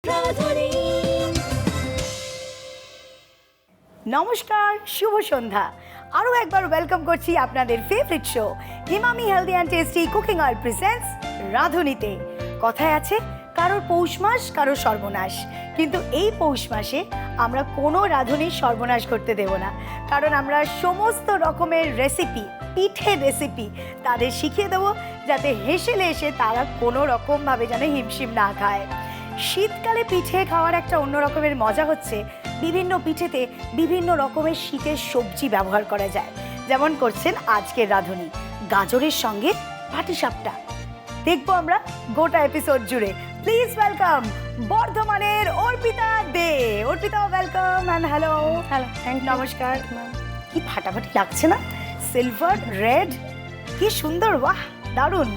রাধুনী। নমস্কার, শুভ সন্ধ্যা। আরও একবার ওয়েলকাম করছি আপনাদের favourite show Emami healthy and tasty cooking oil presents রাঁধুনিতে। কথায় আছে, কারোর পৌষ মাস কারোর সর্বনাশ, কিন্তু এই পৌষ মাসে আমরা কোনো রাঁধুনির সর্বনাশ করতে দেব না, কারণ আমরা সমস্ত রকমের রেসিপি, পিঠের রেসিপি তাদের শিখিয়ে দেবো, যাতে হেসে লেসে তারা কোনো রকমভাবে যেন হিমশিম না খায়। শীতকালে পিঠে খাওয়ার একটা অন্য রকমের মজা হচ্ছে, বিভিন্ন পিঠেতে বিভিন্ন রকমের শীতের সবজি ব্যবহার করা যায়। যেমন করছেন আজকের রাঁধুনি, গাজরের সঙ্গে পাটিসাপটা। দেখবো আমরা গোটা এপিসোড জুড়ে। প্লিজ ওয়েলকাম বর্ধমানের Arpita Dey. Arpita, welcome and hello. Hello, thank you. নমস্কার। কি ফাটাফাটি লাগছে না? সিলভার রেড, কি সুন্দর, বাহ দারুণ।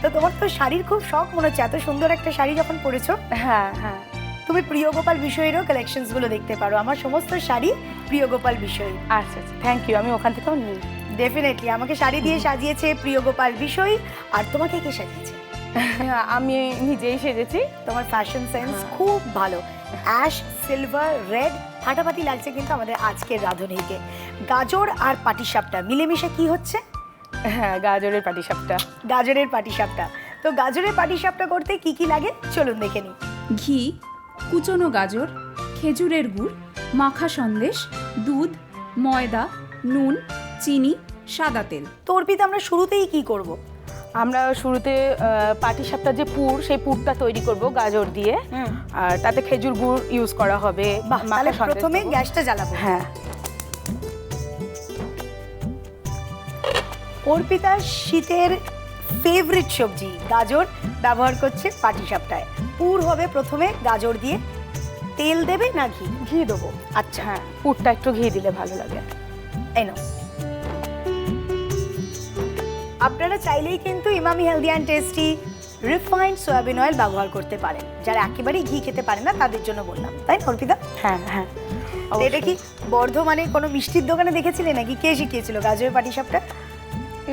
তো তোমার তো শাড়ির খুব শখ মনে হচ্ছে, এত সুন্দর একটা শাড়ি যখন পরেছো। হ্যাঁ হ্যাঁ, তুমি প্রিয় গোপাল বিষয়েরও কালেকশনসগুলো দেখতে পারো। আমার সমস্ত শাড়ি প্রিয় গোপাল বিষয়। আচ্ছা আচ্ছা, থ্যাংক ইউ। আমি ওখান থেকেও নিই। ডেফিনেটলি আমাকে শাড়ি দিয়ে সাজিয়েছে প্রিয় গোপাল বিষয়। আর তোমাকে কে সাজিয়েছে? আমি নিজেই সেজেছি। তোমার ফ্যাশন সেন্স খুব ভালো। অ্যাশ, সিলভার, রেড, ফাটাফাটি লাগছে কিন্তু আমাদের আজকের রাঁধুনিকে। গাজর আর পাটিসাপটা মিলেমিশে কি হচ্ছে? হ্যাঁ, গাজরের পাটিসাপটা। গাজরের পাটিসাপটা। তো গাজরের পাটিসাপটা করতে কি কি লাগে চলুন দেখে নিই। ঘি, কুচনো গাজর, খেজুরের গুড়, মাখা সন্দেশ, দুধ, ময়দা, নুন, চিনি, সাদা তেল। তো অর্পিতা, আমরা শুরুতেই কি করব? আমরা শুরুতে পাটিসাপটার যে পুর, সেই পুরটা তৈরি করব গাজর দিয়ে। আর তাতে খেজুর গুড় ইউজ করা হবে। বাহ, তাহলে মাখা সন্দেশ প্রথমে দেবো। গ্যাসটা জ্বালাবো। হ্যাঁ। অর্পিতার শীতের ফেভারিট সবজি গাজর ব্যবহার করছে পাটিসাপটায়। পুর হবে প্রথমে গাজর দিয়ে। তেল দেবে না ঘি? ঘি দেবো। আচ্ছা, হ্যাঁ, পুরটা একটু ঘি দিলে ভালো লাগে। এই নাও। আপনারা চাইলেই কিন্তু Emami healthy and tasty refined soybean oil ব্যবহার করতে পারেন। যারা একেবারেই ঘি খেতে পারে না তাদের জন্য বললাম, তাই না অর্পিতা? হ্যাঁ হ্যাঁ, তো এটা কি বর্ধমানে কোনো মিষ্টির দোকানে দেখেছিলে নাকি? কে শিখিয়েছিল গাজরের পাটিসাপটা?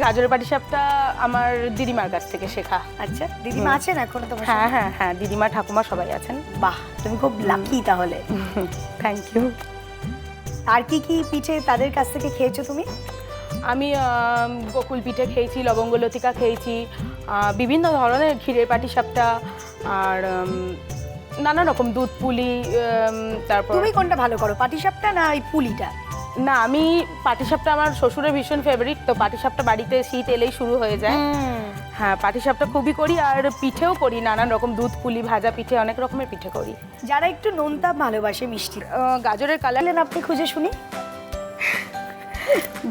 গাজরের পাটিসাপটা আমার দিদিমার কাছ থেকে শেখা। আচ্ছা, দিদিমা আছেন এখন তোমার হ্যাঁ সঙ্গে? হ্যাঁ হ্যাঁ, দিদিমা ঠাকুমা সবাই আছেন। বাহ, তুমি খুব লাকি তাহলে। Thank you. আর কি কি পিঠে তাদের কাছ থেকে খেয়েছো তুমি? আমি গোকুল পিঠে খেয়েছি, লবঙ্গ লতিকা খেয়েছি, বিভিন্ন ধরনের ক্ষীরের পাটিসাপটা, আর নানা রকম দুধ পুলি। তারপর তুমি কোনটা ভালো করো, পাটিসাপটা না এই পুলিটা? না, আমি পাটিসাপটা আমার শ্বশুরের ভীষণ ফেভারিট, তো পাটিসাপটা বাড়িতে শীত এলেই শুরু হয়ে যায়। হ্যাঁ, পাটিসাপটা খুবই করি, আর পিঠেও করি, নানান রকম দুধ পুলি, ভাজা পিঠে, অনেক রকমের পিঠে করি। যারা একটু নোনতা ভালোবাসে মিষ্টি, গাজরের কালার এলেন আপনি খুঁজে শুনি।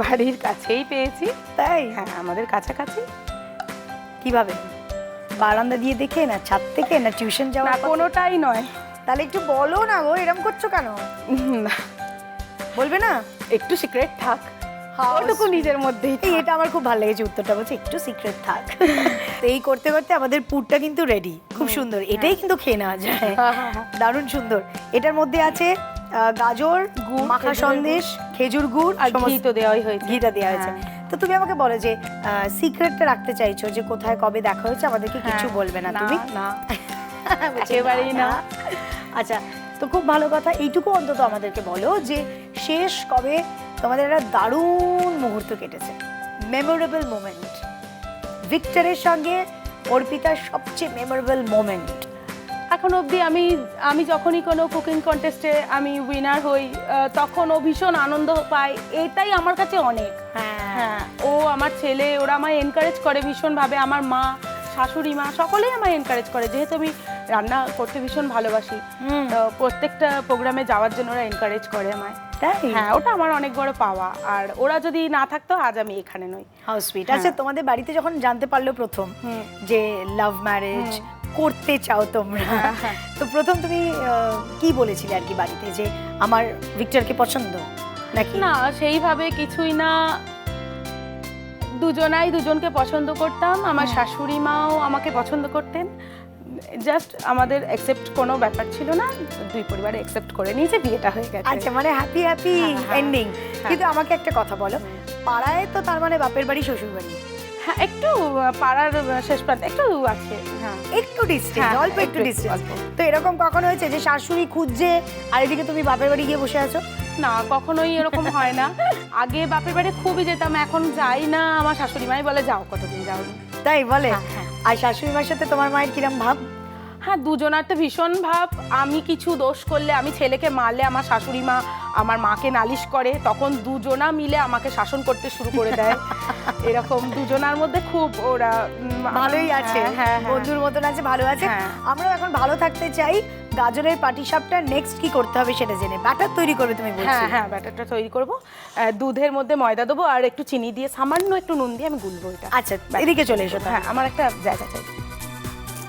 বাড়ির কাছেই পেয়েছি। তাই? হ্যাঁ, আমাদের কাছাকাছি। কিভাবে? বারান্দা দিয়ে দেখে, না ছাদ থেকে, না টিউশন না, যাওয়া? কোনোটাই নয়। তাহলে একটু বলো না গো, এরকম করছো কেন? না, বলবে না? একটু সিক্রেট থাক, How ওটুকু sweet. নিজের মধ্যেই এই থাক। এটা আমার খুব ভালো লেগেছে উত্তরটা, বলছে একটু সিক্রেট থাক। তো এই করতে করতে আমাদের পুরটা কিন্তু রেডি, খুব সুন্দর। এটাই কিন্তু খেয়ে নেওয়া যায়, হ্যাঁ, হ্যাঁ, হ্যাঁ। দারুণ সুন্দর। এটার মধ্যে আছে গাজর, গুড়, মাখা খেজুরের সন্দেশ, খেজুর গুড়, আর ঘি সমস্ত- তো দেওয়াই হয়েছে। ঘিটা দেওয়া হয়েছে। হ্যাঁ। তো তুমি আমাকে বলো যে সিক্রেটটা রাখতে চাইছো যে কোথায় কবে দেখা হয়েছে, আমাদেরকে কিছু হ্যাঁ, বলবে না তুমি? না, বলছে, একেবারেই না। আচ্ছা, তো খুব ভালো কথা। এইটুকু অন্তত আমাদেরকে বলো যে শেষ কবে তোমাদের একটা দারুণ মুহূর্ত কেটেছে, মেমোরেবল মোমেন্ট, ভিক্টরের সঙ্গে অর্পিতার সবচেয়ে মেমোরেবল মোমেন্ট। এখন অবধি আমি যখনই কোনো কুকিং কন্টেস্টে আমি উইনার হই, তখন ও ভীষণ আনন্দ পায়, এটাই আমার কাছে অনেক। হ্যাঁ, ও আমার ছেলে, ওরা আমায় এনকারেজ করে ভীষণভাবে। আমার মা, শাশুড়ি মা সকলেই আমায় এনকারেজ করে, যেহেতু আমি রান্না করতে ভীষণ ভালোবাসি। তো প্রত্যেকটা প্রোগ্রামে যাওয়ার জন্য ওরা এনকারেজ করে আমায়। তাই? হ্যাঁ, ওটা আমার অনেক বড় পাওয়া। আর ওরা যদি না থাকতো আজ আমি এখানে নই। How sweet. আচ্ছা, তোমাদের বাড়িতে যখন জানতে পারলো প্রথম যে লাভ ম্যারেজ করতে চাও তোমরা, তো প্রথম তুমি কি বলেছিলে আর কি বাড়িতে, যে আমার ভিক্টরকে পছন্দ নাকি? না, সেইভাবে কিছুই না, দুজনাই দুজনকে পছন্দ করতাম। আমার শাশুড়ি মাও আমাকে পছন্দ করতেন, জাস্ট আমাদের অ্যাকসেপ্ট কোনো ব্যাপার ছিল না, দুই পরিবারে অ্যাকসেপ্ট করে নিয়েছে, বিয়েটা হয়ে গেছে। আচ্ছা, মানে হ্যাপি হ্যাপি হ্যাঁ, হ্যাঁ, এন্ডিং। হ্যাঁ। কিন্তু আমাকে একটা কথা বলো, পাড়ায় তো তার মানে বাপের বাড়ি শ্বশুর বাড়ি, হ্যাঁ একটু পাড়ার শেষ প্রান্তে একটু আছে। হ্যাঁ একটু ডিস্টেন্স, হ্যাঁ, অল্প একটু একটু ডিস্টেন্স। অল্প। তো এরকম কখনো হয়েছে যে শাশুড়ি খুঁজছে আর এদিকে তুমি বাপের বাড়ি গিয়ে বসে আছো? না, কখনোই এরকম হয় না। আগে বাপের বাড়ি খুবই যেতাম, এখন যাই না। আমার শাশুড়ি মাই বলে যাও, কতদিন যাও। তাই বলে? হ্যাঁ, হ্যাঁ। আর শাশুড়ি মার সাথে তোমার মায়ের কিরম ভাব? হ্যাঁ, দুজনার তো ভীষণ ভাব। আমি কিছু দোষ করলে, আমি ছেলেকে মারলে আমার শাশুড়ি মা আমার মাকে নালিশ করে, তখন দুজনা মিলে আমাকে শাসন করতে শুরু করে দেয়। এরকম দুজনার মধ্যে খুব ওরা ভালোই আছে, হ্যাঁ, হ্যাঁ, হ্যাঁ। বন্ধুর মতন আছে, ভালো আছে। হ্যাঁ। আমরাও এখন ভালো থাকতে চাই। গাজরের পাটিসাপটা নেক্সট কি করতে হবে সেটা জেনে। ব্যাটার তৈরি করবে তুমি বলছো? হ্যাঁ হ্যাঁ, ব্যাটারটা তৈরি করব। দুধের মধ্যে ময়দা দেবো আর একটু চিনি দিয়ে, সামান্য একটু নুন দিয়ে আমি গুলবো এটা। আচ্ছা, এদিকে চলে এসো। হ্যাঁ, আমার একটা জায়গা চাই।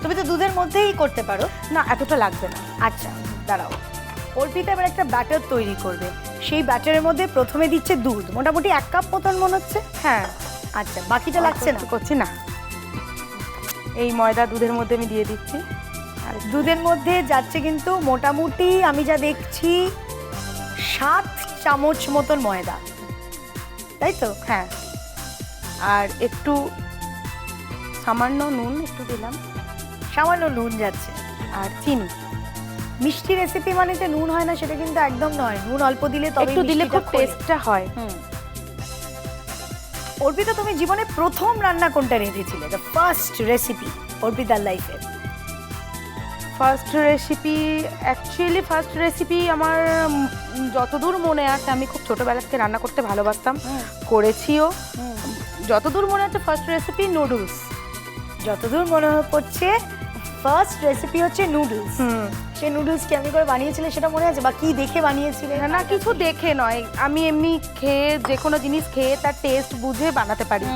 তুমি তো দুধের মধ্যেই করতে পারো। না, এতটা লাগবে না। আচ্ছা দাঁড়াও, অর্পিতা এবার একটা ব্যাটার তৈরি করবে। সেই ব্যাটারের মধ্যে প্রথমে দিচ্ছে দুধ, মোটামুটি 1 কাপ মতন মনে হচ্ছে। হ্যাঁ। আচ্ছা, বাকিটা লাগছে না? একটু করছি না, এই ময়দা দুধের মধ্যে আমি দিয়ে দিচ্ছি। আর দুধের মধ্যে যাচ্ছে কিন্তু মোটামুটি আমি যা দেখছি 7 চামচ মতন ময়দা, তাই তো? হ্যাঁ, আর একটু সামান্য নুন একটু দিলাম, সামান্য নুন যাচ্ছে। আর চিনি। মিষ্টি রেসিপি মানে যে নুন হয় না সেটা কিন্তু একদম নয়, নুন অল্প দিলে তবে একটু দিলে খুব মিষ্টিটা ফোলে। টেস্টটা হয়। অর্পিতা, তুমি জীবনে প্রথম রান্না কোনটা রেঁধেছিলে? দ্য ফার্স্ট রেসিপি অর্পিতার লাইফে। First recipe, actually first recipe আমার যতদূর মনে আছে, আমি খুব ছোটবেলা থেকে রান্না করতে ভালোবাসতাম, করেছিও। যতদূর মনে আছে ফার্স্ট রেসিপি নুডলস। যতদূর মনে পড়ছে ফার্স্ট রেসিপি হচ্ছে নুডলস। সেই নুডলস কি আমি করে বানিয়েছিলে সেটা মনে আছে, বা কি দেখে বানিয়েছিলে? না, কিছু দেখে নয়, আমি এমনি খেয়ে, যে কোনো জিনিস খেয়ে তার টেস্ট বুঝে বানাতে পারি।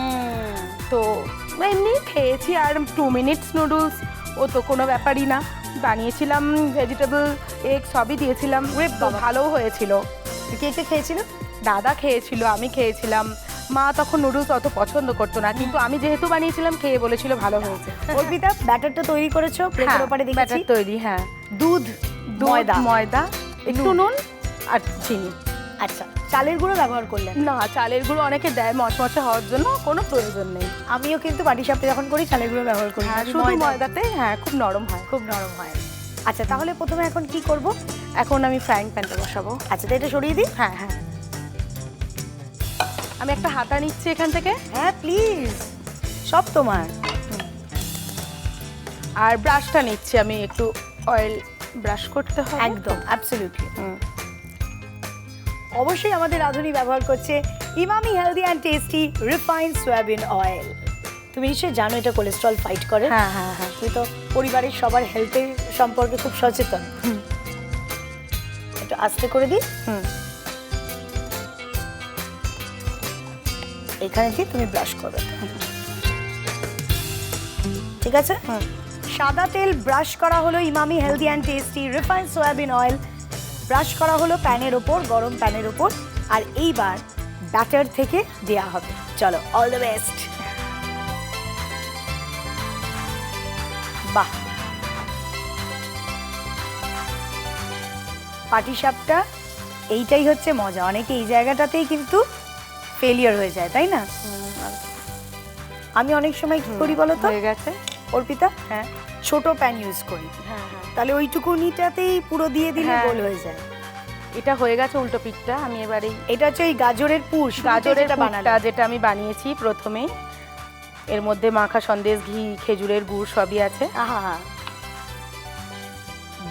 তো এমনি খেয়েছি। আর 2 মিনিটস নুডলস, ও তো কোনো ব্যাপারই না। বানিয়েছিলাম, ভেজিটেবল, এগ সবই দিয়েছিলাম, তো ভালোও হয়েছিল। কে কে খেয়েছিল? দাদা খেয়েছিল, আমি খেয়েছিলাম। মা তখন নুডলস অত পছন্দ করতো না, কিন্তু আমি যেহেতু বানিয়েছিলাম খেয়ে বলেছিল ভালো হয়েছে। অর্পিতা, ব্যাটারটা তৈরি করেছো, প্লেটের ওপরে দেখেছি। ব্যাটার তৈরি, হ্যাঁ। দুধ, ময়দা, ময়দা, একটু নুন আর চিনি। আচ্ছা, চালের গুঁড়ো ব্যবহার করলেন? না, চালের গুঁড়ো অনেকে দেয় মচমচে হওয়ার জন্য, কোনো প্রয়োজন নেই। আমিও কিন্তু পাটিসাপটা যখন করি চালের গুঁড়ো ব্যবহার করি। হ্যাঁ, আমি শুধু ময়দাতে, হ্যাঁ, খুব নরম হয়। খুব নরম হয়। আচ্ছা, তাহলে প্রথমে এখন কি করব? এখন আমি ফ্রাইং প্যানটা বসাবো। আচ্ছা, তো এটা সরিয়ে দিই। হ্যাঁ হ্যাঁ, আমি একটা হাতা নিচ্ছি এখান থেকে। হ্যাঁ প্লিজ, সব তোমার। আর ব্রাশটা নিচ্ছি আমি, একটু অয়েল ব্রাশ করতে হবে। একদম, অ্যাবসলিউটলি। অবশ্যই আমাদের রাঁধুনি ব্যবহার করছে Emami healthy and tasty refined soybean oil. তুমি নিশ্চয়ই জানো এটা কোলেস্ট্রল ফাইট করে। হ্যাঁ হ্যাঁ হ্যাঁ। তুমি তো পরিবারের সবার হেলথের সম্পর্কে খুব সচেতন। একটু আস্তে করে দিই। এখানে দিয়ে তুমি ব্রাশ করবে, ঠিক আছে? সাদা তেল ব্রাশ করা হলো Emami healthy and tasty refined soybean oil brush করা হলো প্যানের ওপর, গরম প্যানের ওপর। আর এইবার ব্যাটার থেকে দেয়া হবে। চলো, অল দ্য বেস্ট। বাহ, পাটিসাপটা এইটাই হচ্ছে মজা। অনেকে এই জায়গাটাতেই কিন্তু ফেলিয়ার হয়ে যায়, তাই না? আমি অনেক সময় কি করি বলো তো হয়ে গেছে অর্পিতা? হ্যাঁ ছোট প্যান ইউজ করি, হ্যাঁ হ্যাঁ। তাহলে ওইটুকুনিটাতেই পুরো দিয়ে দিলে হ্যাঁ। গোল হয়ে যায়। এটা হয়ে গেছে উল্টো পিঠটা। আমি এবারে এটা হচ্ছে ওই গাজরের পুর, গাজরের যেটা পুরটা যেটা আমি বানিয়েছি প্রথমে, এর মধ্যে মাখা সন্দেশ, ঘি, খেজুরের গুড় সবই আছে। আহা,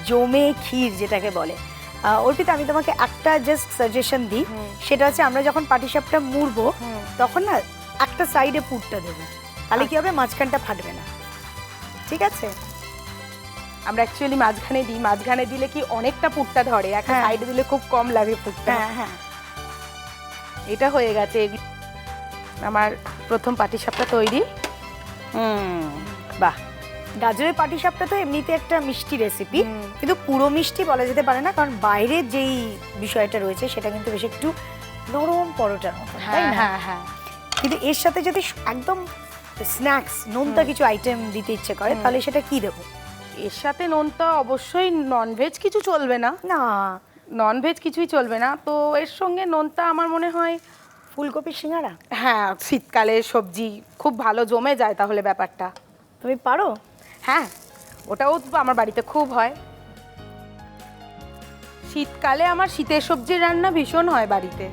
জমে ক্ষীর যেটাকে বলে। অর্পিতা, আমি তোমাকে একটা জাস্ট সাজেশন দিই, সেটা হচ্ছে আমরা যখন পাটিসাপটা মুড়বো তখন না একটা সাইডে পুরটা দেবো, তাহলে কি হবে, মাঝখানটা ফাটবে না, ঠিক আছে? আমরা অ্যাকচুয়ালি মাঝখানে দিই, মাঝখানে দিলে কি অনেকটা পুরটা ধরে, একটা হ্যাঁ। সাইডে দিলে খুব কম লাগে পুরটা। হ্যাঁ হ্যাঁ। এটা হয়ে গেছে আমার প্রথম পাটিসাপটা তৈরি। বাহ, গাজরের পাটিসাপটা তো এমনিতে একটা মিষ্টি রেসিপি, কিন্তু পুরো মিষ্টি বলা যেতে পারে না, কারণ বাইরের যেই বিষয়টা রয়েছে সেটা কিন্তু বেশ একটু নরম পরোটার মতো, তাই হ্যাঁ না? হ্যাঁ হ্যাঁ। কিন্তু এর সাথে যদি একদম স্ন্যাক্স নোনতা কিছু আইটেম দিতে ইচ্ছে করে, তাহলে সেটা কি দেবো? এর সাথে নোনতা অবশ্যই, ননভেজ কিছু চলবে না, না, ননভেজ কিছুই চলবে না। তো এর সঙ্গে নোনতা আমার মনে হয় ফুলকপি সিঙ্গারা হ্যাঁ, শীতকালে সবজি খুব ভালো জমে যায় তাহলে ব্যাপারটা। তুমি পারো? হ্যাঁ, ওটাও তো আমার বাড়িতে খুব হয়। শীতকালে আমার শীতের সবজির রান্না ভীষণ হয় বাড়িতে,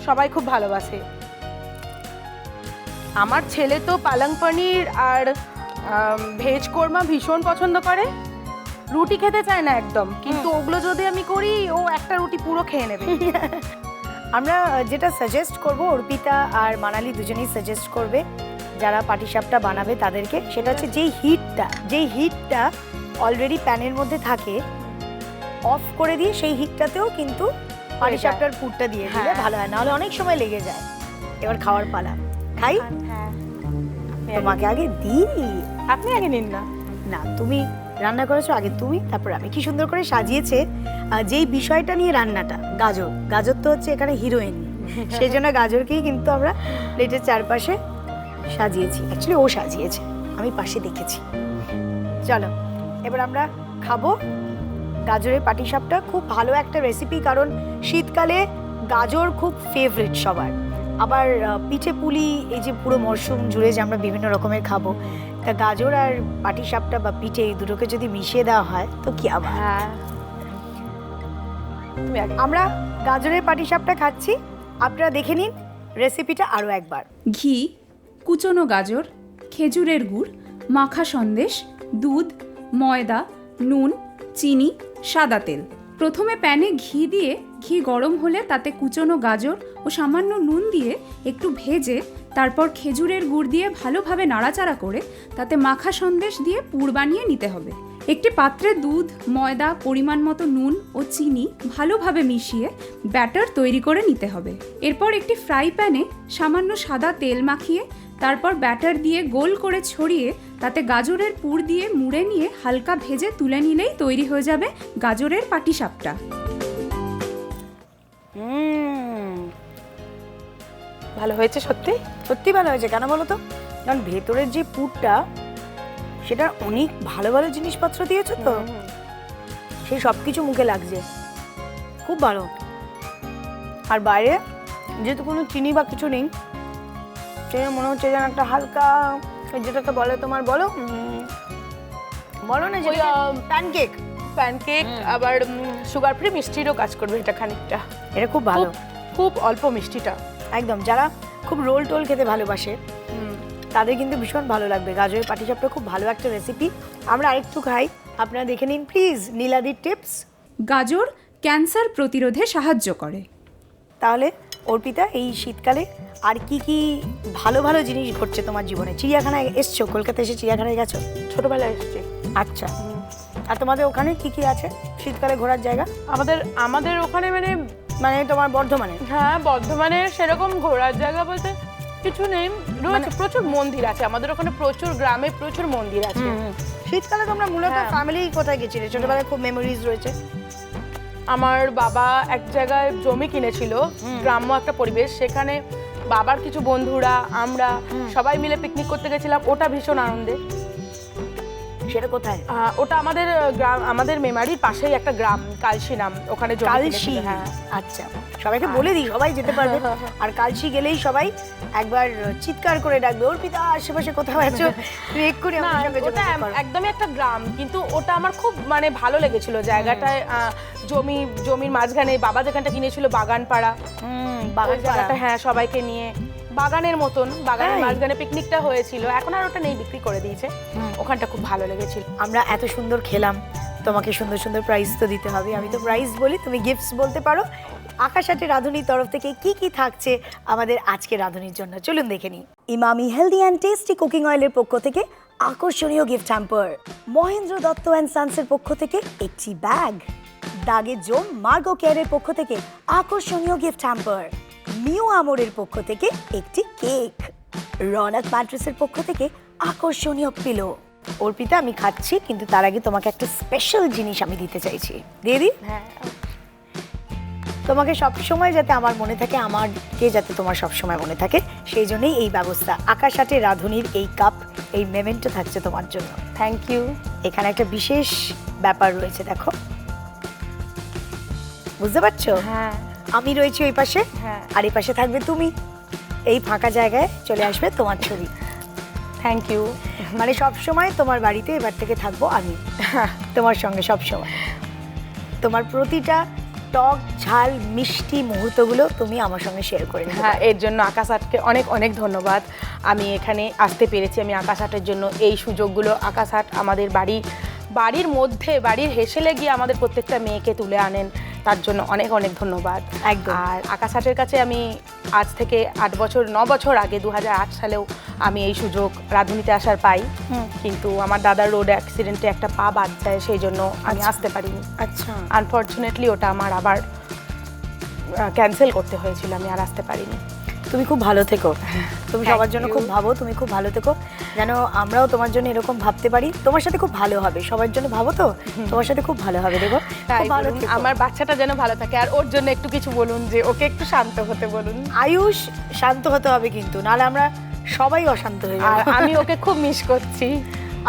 সবাই খুব ভালোবাসে। আমার ছেলে তো পালং পনির আর ভেজ কোরমা ভীষণ পছন্দ করে, রুটি খেতে চায় না একদম, কিন্তু ওগুলো যদি আমি করি ও একটা রুটি পুরো খেয়ে নেবে। আমরা যেটা সাজেস্ট করব, অর্পিতা আর মানালি দুজনেই সাজেস্ট করবে যারা পাটিসাপটা বানাবে তাদেরকে, সেটা হচ্ছে যেই হিটটা অলরেডি প্যানের মধ্যে থাকে, অফ করে দিয়ে সেই হিটটাতেও কিন্তু পাটিসাপটার পুরটা দিয়ে দিলে ভালো হয়, নাহলে অনেক সময় লেগে যায়। এবার খাওয়ার পালা, খাই? হ্যাঁ, তোমাকে আগে দিই। আপনি আগে নিন না। না, তুমি রান্না করেছো, আগে তুমি তারপর আমি। কি সুন্দর করে সাজিয়েছে যেই বিষয়টা নিয়ে রান্নাটা, গাজর তো হচ্ছে এখানে হিরোইন, সেই জন্য গাজরকেই কিন্তু আমরা প্লেটের চারপাশে সাজিয়েছি। অ্যাকচুয়ালি ও সাজিয়েছে, আমি পাশে দেখেছি। চলো এবার আমরা খাবো গাজরের পাটিসাপটা। খুব ভালো একটা রেসিপি, কারণ শীতকালে গাজর খুব ফেভারিট সবার। আবার পিঠে পুলি, এই যে পুরো মরশুম জুড়ে যে আমরা বিভিন্ন রকমের খাবো, তা গাজর আর পাটিসাপটা বা পিঠে এই দুটোকে যদি মিশিয়ে দেওয়া হয় তো কি আবার। হ্যাঁ, আমরা গাজরের পাটিসাপটা খাচ্ছি, আপনারা দেখে নিন রেসিপিটা আরও একবার। ঘি, কুচনো গাজর, খেজুরের গুড়, মাখা সন্দেশ, দুধ, ময়দা, নুন, চিনি, সাদা তেল। প্রথমে প্যানে ঘি দিয়ে ঘি গরম হলে তাতে কুচনো গাজর ও সামান্য নুন দিয়ে একটু ভেজে তারপর খেজুরের গুড় দিয়ে ভালোভাবে নাড়াচাড়া করে তাতে মাখা সন্দেশ দিয়ে পুর বানিয়ে নিতে হবে। একটি পাত্রে দুধ, ময়দা, পরিমাণ মতো নুন ও চিনি ভালোভাবে মিশিয়ে ব্যাটার তৈরি করে নিতে হবে। এরপর একটি ফ্রাই প্যানে সামান্য সাদা তেল মাখিয়ে তারপর ব্যাটার দিয়ে গোল করে ছড়িয়ে তাতে গাজরের পুর দিয়ে মুড়ে নিয়ে হালকা ভেজে তুলে নিলেই তৈরি হয়ে যাবে গাজরের পাটিসাপটা। ভালো হয়েছে সত্যি, সত্যি ভালো হয়েছে। কেন বলো তো? কারণ ভেতরের যে পুরটা, সেটা অনেক ভালো ভালো জিনিসপত্র দিয়েছো তো, সেই সব কিছু মুখে লাগছে, খুব ভালো। আর বাইরে যেহেতু কোনো চিনি বা কিছু নেই, সেই মনে হচ্ছে যেন একটা হালকা, যেটাকে বলে তোমার, বলো না, যে প্যানকেক আবার সুগার ফ্রি মিষ্টিরও কাজ করবে এটা খানিকটা। এটা খুব ভালো, খুব অল্প মিষ্টিটা। একদম। যারা খুব রোল টোল খেতে ভালোবাসে তাদের কিন্তু ভীষণ ভালো লাগবে। গাজরের পাটিসাপটা খুব ভালো একটা রেসিপি। আমরা আরেকটু খাই, আপনারা দেখে নিন প্লিজ নীলাদির টিপস। গাজর ক্যান্সার প্রতিরোধে সাহায্য করে। তাহলে অর্পিতা, এই শীতকালে আর কি কি ভালো ভালো জিনিস ঘটছে তোমার জীবনে? চিড়িয়াখানায় এসছো? কলকাতা এসে চিড়িয়াখানায় গেছো? ছোটবেলায় এসেছি। আচ্ছা, আর তোমাদের ওখানে কি কি আছে শীতকালে ঘোরার জায়গা? আমাদের ওখানে মানে তোমার বর্ধমানে? হ্যাঁ, বর্ধমানে সেরকম ঘোরার জায়গা বলতে কিছু নেই, রয়েছে প্রচুর মন্দির আছে আমাদের ওখানে, প্রচুর গ্রামে প্রচুর মন্দির আছে। শীতকালে তোমরা মূলত ফ্যামিলি কোথায় গেছিলে? ছোটবেলায় খুব মেমোরিজ রয়েছে। আমার বাবা এক জায়গায় জমি কিনেছিল, গ্রাম্য একটা পরিবেশ, সেখানে বাবার কিছু বন্ধুরা আমরা সবাই মিলে পিকনিক করতে গেছিলাম, ওটা ভীষণ আনন্দের। সেটা কোথায়? ওটা আমাদের গ্রাম, আমাদের মেমারির পাশেই একটা গ্রাম, কালশি নাম, ওখানে জমি কালশি। কিনেছিল। হ্যাঁ, আচ্ছা, সবাইকে বলে দিই, সবাই যেতে পারবে। আর কালশি গেলেই সবাই একবার চিৎকার করে ডাকবে, অর্পিতা আশেপাশে কোথাও আছো, তুমি এক্ষুনি আমার সঙ্গে ওটা যোগাযোগ করো। একদমই একটা গ্রাম, কিন্তু ওটা আমার খুব ভালো লেগেছিল জায়গাটায়। জমির মাঝখানে বাবা যেখানটা কিনেছিল বাগানপাড়া, ওই জায়গাটা, হ্যাঁ, সবাইকে নিয়ে বাগানের মতন, বাগানের মাঝখানে পিকনিকটা হয়েছিল। এখন আর ওটা নেই, বিক্রি করে দিয়েছে। ওখানটা খুব ভালো লেগেছিল। আমরা এত সুন্দর খেলাম, তোমাকে সুন্দর সুন্দর প্রাইজ তো দিতে হবে। আমি তো প্রাইজ বলি, তুমি গিফটস বলতে পারো। আকাশাটে রাঁধুনির তরফ থেকে কি কি থাকছে আমাদের আজকে রাঁধুনির জন্য, চলুন দেখে নিই। Emami healthy and tasty cooking অয়েলের পক্ষ থেকে আকর্ষণীয় gift hamper, Mahendra Dutta and সান্সের পক্ষ থেকে একটি ব্যাগ, দাগের জোম মার্গো কেয়ারের পক্ষ থেকে আকর্ষণীয় গিফট হ্যাম্পার, মিও আমরের পক্ষ থেকে একটি কেক, রনক ম্যাট্রেসের পক্ষ থেকে আকর্ষণীয় পিলো। অর্পিতা, আমি খাচ্ছি, কিন্তু তার আগে তোমাকে একটা স্পেশাল জিনিস আমি দিতে চাইছি। দিয়ে দিই? হ্যাঁ, তোমাকে সবসময় যাতে আমার মনে থাকে, আমারকে যাতে তোমার সবসময় মনে থাকে, সেই জন্যই এই ব্যবস্থা। আকাশাটে রাঁধুনির এই কাপ, এই মেমেন্টো থাকছে তোমার জন্য। Thank you. এখানে একটা বিশেষ ব্যাপার রয়েছে, দেখো, বুঝতে পারছো? হ্যাঁ, আমি রয়েছি ওই পাশে, হ্যাঁ। আর এই পাশে থাকবে তুমি। এই ফাঁকা জায়গায় চলে আসবে তোমার ছবি। Thank you. মানে সব সময় তোমার বাড়িতে এবার থেকে থাকবো আমি, তোমার সঙ্গে সব সময়। তোমার প্রতিটা টক ঝাল মিষ্টি মুহূর্তগুলো তুমি আমার সঙ্গে শেয়ার করে নেবে। হ্যাঁ, এর জন্য আকাশ আটকে অনেক অনেক ধন্যবাদ। আমি এখানে আসতে পেরেছি, আমি আকাশ আটের জন্য এই সুযোগগুলো। আকাশ আট আমাদের বাড়ির মধ্যে, বাড়ির হেসেলে গিয়ে আমাদের প্রত্যেকটা মেয়েকে তুলে আনেন, তার জন্য অনেক অনেক ধন্যবাদ। একদম। আর আকাশ আটের কাছে আমি আজ থেকে 9 বছর আগে 2008 সালেও আমি এই সুযোগ রাঁধুনিতে আসার পাই, কিন্তু আমার দাদার রোড অ্যাক্সিডেন্টে একটা পা বাদ যায়, সেই জন্য আমি আসতে পারিনি। আচ্ছা, আনফর্চুনেটলি ওটা আমার আবার ক্যান্সেল করতে হয়েছিল, আমি আর আসতে পারিনি। তুমি খুব ভালো থেকো, তুমি Thank সবার জন্য you. খুব ভাবো, তুমি খুব ভালো থেকো, যেন আমরাও তোমার জন্য এরকম ভাবতে পারি। তোমার সাথে খুব ভালো হবে, সবার জন্য ভাবো তো, তোমার সাথে খুব ভালো হবে। দেখো তাই খুব ভালো বলুন, থেকো। আমার বাচ্চাটা যেন ভালো থাকে, আর ওর জন্য একটু কিছু বলুন, যে ওকে একটু শান্ত হতে বলুন। আয়ুষ শান্ত হতে হবে কিন্তু, নাহলে আমরা সবাই অশান্ত হয়ে আর যাবো। আমি ওকে খুব মিস করছি।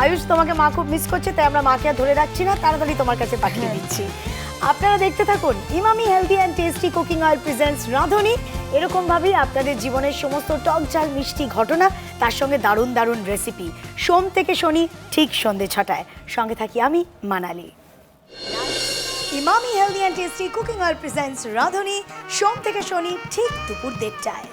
আয়ুষ, তোমাকে মা খুব মিস করছে, তাই আমরা মাকে আর ধরে রাখছি না, তাড়াতাড়ি তোমার কাছে পাঠিয়ে দিচ্ছি। আপনারা দেখতে থাকুন Emami healthy and tasty cooking oil presents রাঁধুনি। এরকমভাবেই আপনাদের জীবনের সমস্ত টক ঝাল মিষ্টি ঘটনা, তার সঙ্গে দারুণ দারুণ রেসিপি, সোম থেকে শনি ঠিক সন্ধ্যে 6টায়। সঙ্গে থাকি আমি, Manali. Emami healthy and tasty cooking oil presents রাঁধুনি, সোম থেকে শনি ঠিক দুপুর 1:30টায়।